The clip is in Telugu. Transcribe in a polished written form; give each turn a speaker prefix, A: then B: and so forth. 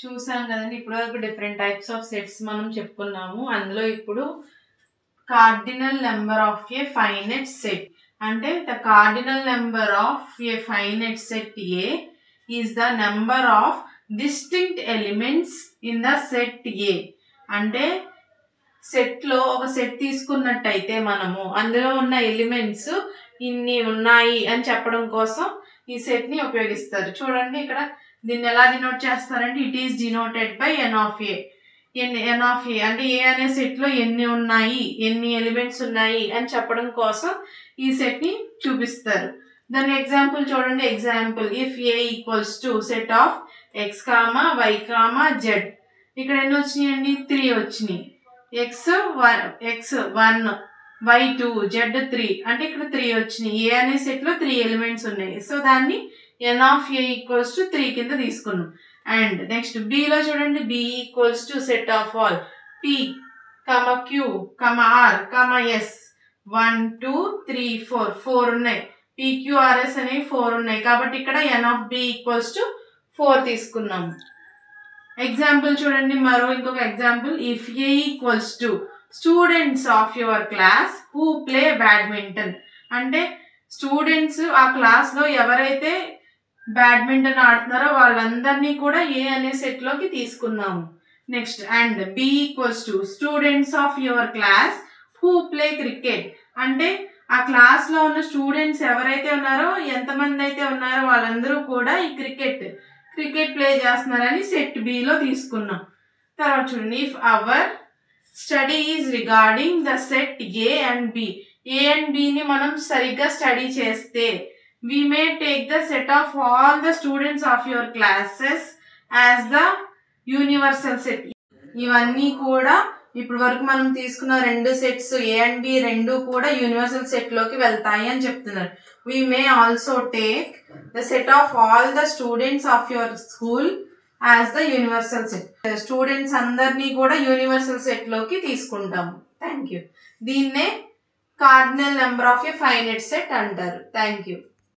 A: చూసాం కదండి ఇప్పటివరకు డిఫరెంట్ టైప్స్ ఆఫ్ సెట్స్ మనం చెప్పుకున్నాము. అందులో ఇప్పుడు cardinal number of a finite set అంటే the cardinal number of a finite set A is the number of distinct elements in the set A. అంటే సెట్లో ఒక సెట్ తీసుకున్నట్టయితే మనము అందులో ఉన్న ఎలిమెంట్స్ ఇన్ని ఉన్నాయి అని చెప్పడం కోసం ఈ సెట్ ని ఉపయోగిస్తారు. చూడండి ఇక్కడ దీన్ని ఎలా డినోట్ చేస్తారంటే it is denoted by n of A. N of A అంటే ఏ అనే సెట్ లో ఎన్ని ఉన్నాయి, ఎన్ని ఎలిమెంట్స్ ఉన్నాయి అని చెప్పడం కోసం ఈ సెట్ ని చూపిస్తారు. దాని ఎగ్జాంపుల్ చూడండి. Example if A equals to set of X comma Y comma Z. ఇక్కడ ఎన్ని వచ్చినాయండి? 3 వచ్చినాయి. ఎక్స్ 1 వై 2 జెడ్ 3 అంటే ఇక్కడ 3 వచ్చినాయి. ఏ అనే సెట్ లో 3 ఎలిమెంట్స్ ఉన్నాయి. సో దాన్ని N of A equals to 3 కింద తీసుకున్నాం. అండ్ నెక్స్ట్ బి లో చూడండి. B equals to set of all P comma Q comma R comma S 1 2 3 4 ఉన్నాయి. పిక్యూఆర్ఎస్ అనేవి 4 ఉన్నాయి. కాబట్టి ఇక్కడ ఎన్ ఆఫ్ బి ఈక్వల్స్ టు 4 తీసుకున్నాము. ఎగ్జాంపుల్ చూడండి. ఇంకొక example if A equals to students of your class who play badminton. అంటే స్టూడెంట్స్ ఆ క్లాస్ లో ఎవరైతే బ్యాడ్మింటన్ ఆడుతున్నారో వాళ్ళందరినీ కూడా ఏ అనే సెట్ లోకి తీసుకున్నాము. Next and B equals to students of your class who play cricket. అంటే ఆ క్లాస్ లో ఉన్న స్టూడెంట్స్ ఎవరైతే ఉన్నారో ఎంతమంది అయితే ఉన్నారో వాళ్ళందరూ కూడా ఈ క్రికెట్ ప్లే చేస్తున్నారని సెట్ బి లో తీసుకున్నాం. తర్వాత చూడండి. If our study is regarding the set A and B. A and బిని మనం సరిగ్గా స్టడీ చేస్తే we may take the set of all the students of your classes as the universal set. ఇవన్నీ కూడా ఇప్పుడు వరకు మనం తీసుకున్న 2 సెట్స్ ఏ అండ్ బి 2 కూడా యూనివర్సల్ సెట్ లోకి వెళ్తాయి అని చెప్తున్నారు. we may also take the set of all the students of your school as the universal set. Students అందరినీ కూడా యూనివర్సల్ సెట్ లోకి తీసుకుంటాము. Thank you. దీన్నే cardinal number of a finite set అంటారు. Thank you.